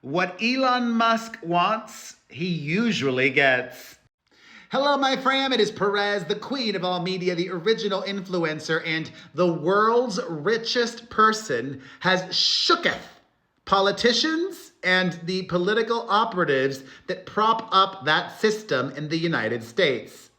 What Elon Musk wants, he usually gets. Hello, my fam. It is Perez, the queen of all media, the original influencer, and the world's richest person has shooketh politicians and the political operatives that prop up that system in the United States.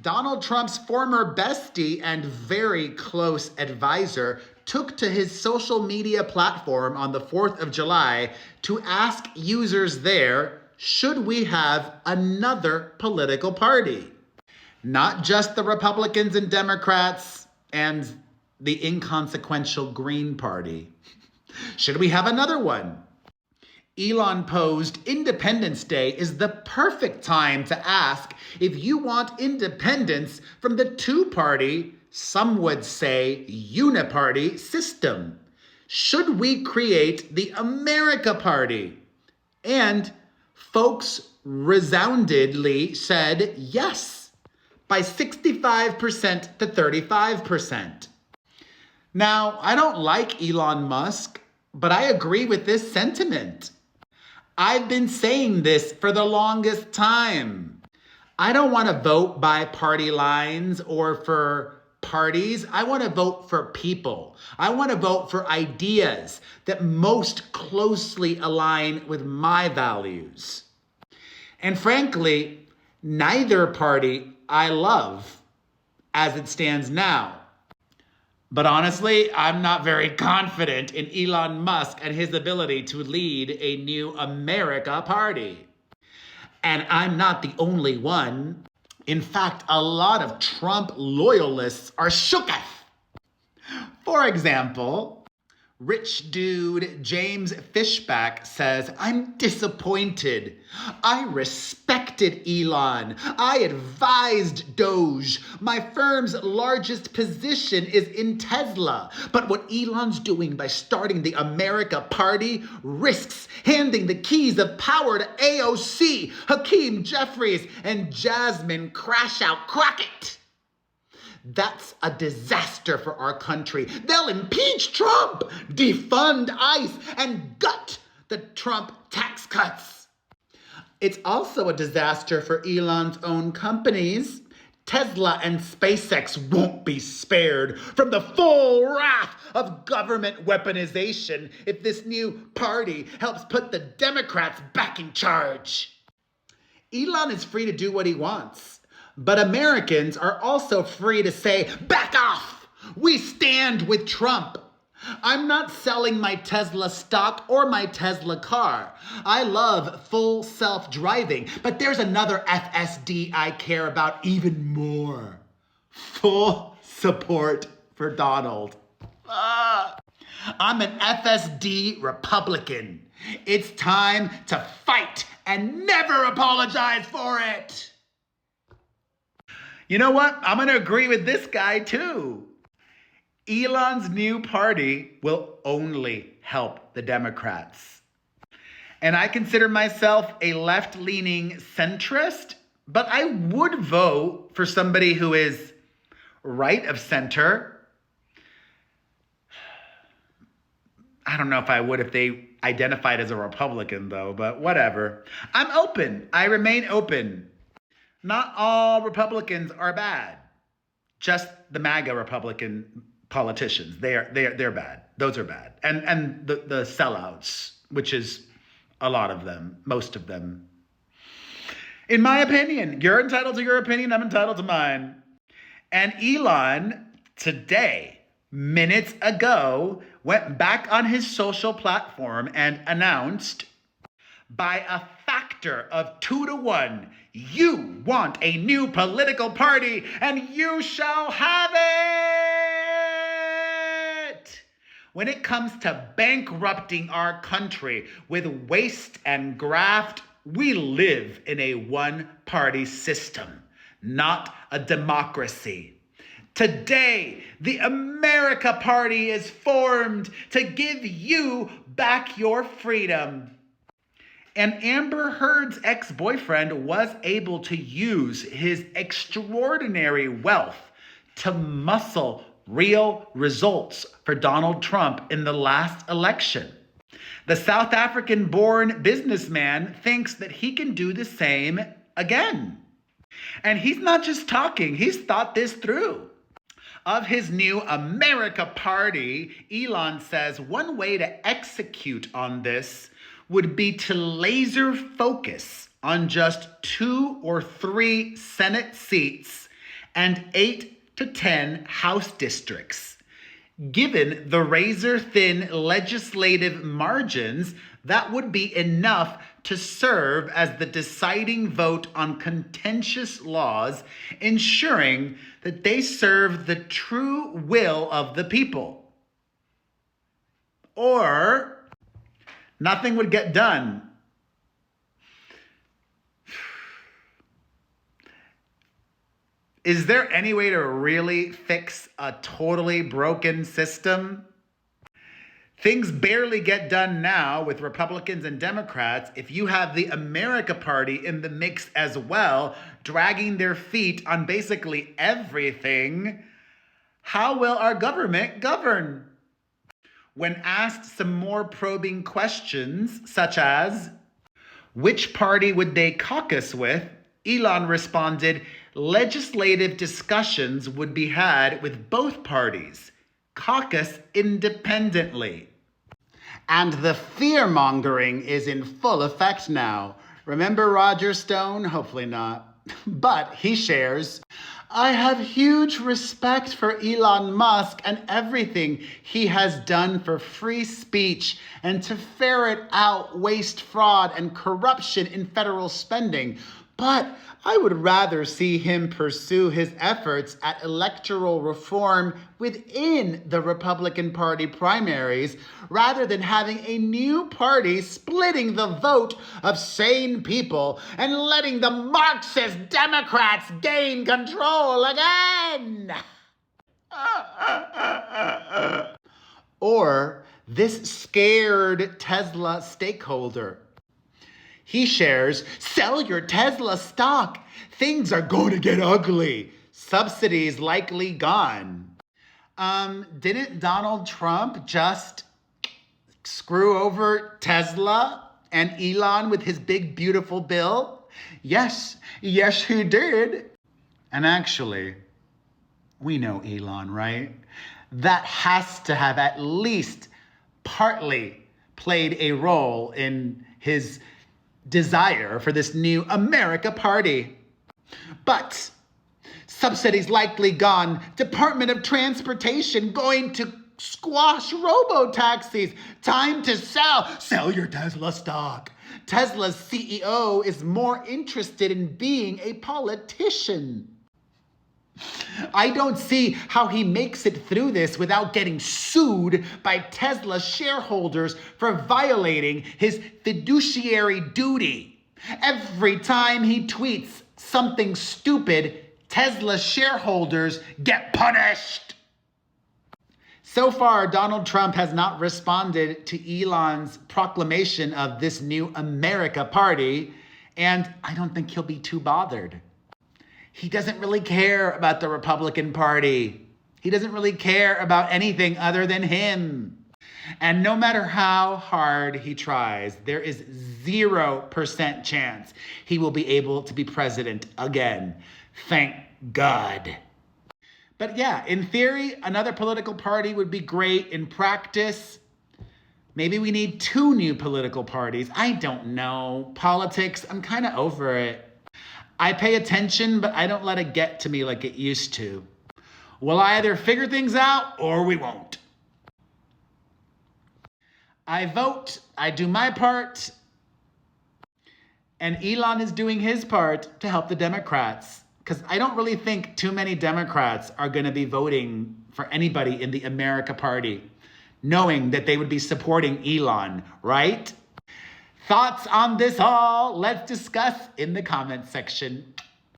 Donald Trump's former bestie and very close advisor took to his social media platform on the 4th of July to ask users there, should we have another political party? Not just the Republicans and Democrats and the inconsequential Green Party. Should we have another one? Elon posed Independence Day is the perfect time to ask if you want independence from the two-party, some would say uniparty system. Should we create the America Party? And folks resoundingly said yes, by 65% to 35%. Now, I don't like Elon Musk, but I agree with this sentiment. I've been saying this for the longest time. I don't want to vote by party lines or for parties. I want to vote for people. I want to vote for ideas that most closely align with my values. And frankly, neither party I love as it stands now. But honestly, I'm not very confident in Elon Musk and his ability to lead a new America party. And I'm not the only one. In fact, a lot of Trump loyalists are shooketh. For example, rich dude James Fishback says, I'm disappointed. I respected Elon. I advised Doge. My firm's largest position is in Tesla. But what Elon's doing by starting the America Party risks handing the keys of power to AOC, Hakeem Jeffries, and Jasmine Crash Out Crockett. That's a disaster for our country. They'll impeach Trump, defund ICE, and gut the Trump tax cuts. It's also a disaster for Elon's own companies. Tesla and SpaceX won't be spared from the full wrath of government weaponization if this new party helps put the Democrats back in charge. Elon is free to do what he wants. But Americans are also free to say, back off! We stand with Trump. I'm not selling my Tesla stock or my Tesla car. I love full self-driving, but there's another FSD I care about even more. Full support for Donald. I'm an FSD Republican. It's time to fight and never apologize for it. You know what? I'm going to agree with this guy too. Elon's new party will only help the Democrats. And I consider myself a left-leaning centrist, but I would vote for somebody who is right of center. I don't know if I would if they identified as a Republican though, but whatever. I'm open. I remain open. Not all Republicans are bad. Just the MAGA Republican politicians. They're bad. Those are bad. And the sellouts, which is a lot of them, most of them. In my opinion, you're entitled to your opinion, I'm entitled to mine. And Elon, today, minutes ago, went back on his social platform and announced, by a factor of 2-to-1, you want a new political party and you shall have it. When it comes to bankrupting our country with waste and graft, we live in a one-party system, not a democracy. Today, the America Party is formed to give you back your freedom. And Amber Heard's ex-boyfriend was able to use his extraordinary wealth to muscle real results for Donald Trump in the last election. The South African-born businessman thinks that he can do the same again. And he's not just talking, he's thought this through. Of his new America Party, Elon says one way to execute on this would be to laser focus on just 2 or 3 Senate seats and 8 to 10 House districts. Given the razor-thin legislative margins, that would be enough to serve as the deciding vote on contentious laws, ensuring that they serve the true will of the people. Or nothing would get done. Is there any way to really fix a totally broken system? Things barely get done now with Republicans and Democrats if you have the America Party in the mix as well, dragging their feet on basically everything. How will our government govern? When asked some more probing questions, such as, which party would they caucus with? Elon responded, legislative discussions would be had with both parties. Caucus independently. And the fear-mongering is in full effect now. Remember Roger Stone? Hopefully not. But he shares, I have huge respect for Elon Musk and everything he has done for free speech and to ferret out waste, fraud, and corruption in federal spending. But I would rather see him pursue his efforts at electoral reform within the Republican Party primaries rather than having a new party splitting the vote of sane people and letting the Marxist Democrats gain control again. Or this scared Tesla stakeholder. He shares, sell your Tesla stock. Things are going to get ugly. Subsidies likely gone. Didn't Donald Trump just screw over Tesla and Elon with his big, beautiful bill? Yes, he did. And actually, we know Elon, right? That has to have at least partly played a role in his desire for this new America Party. But subsidies likely gone, Department of Transportation going to squash robo-taxis. Time to sell your Tesla stock. Tesla's CEO is more interested in being a politician. I don't see how he makes it through this without getting sued by Tesla shareholders for violating his fiduciary duty. Every time he tweets something stupid, Tesla shareholders get punished. So far, Donald Trump has not responded to Elon's proclamation of this new America Party, and I don't think he'll be too bothered. He doesn't really care about the Republican Party. He doesn't really care about anything other than him. And no matter how hard he tries, there is 0% chance he will be able to be president again. Thank God. But yeah, in theory, another political party would be great. In practice, maybe we need 2 new political parties. I don't know. Politics, I'm kind of over it. I pay attention, but I don't let it get to me like it used to. We'll either figure things out or we won't. I vote, I do my part, and Elon is doing his part to help the Democrats. Because I don't really think too many Democrats are going to be voting for anybody in the America Party, knowing that they would be supporting Elon, right? Thoughts on this all? Let's discuss in the comments section.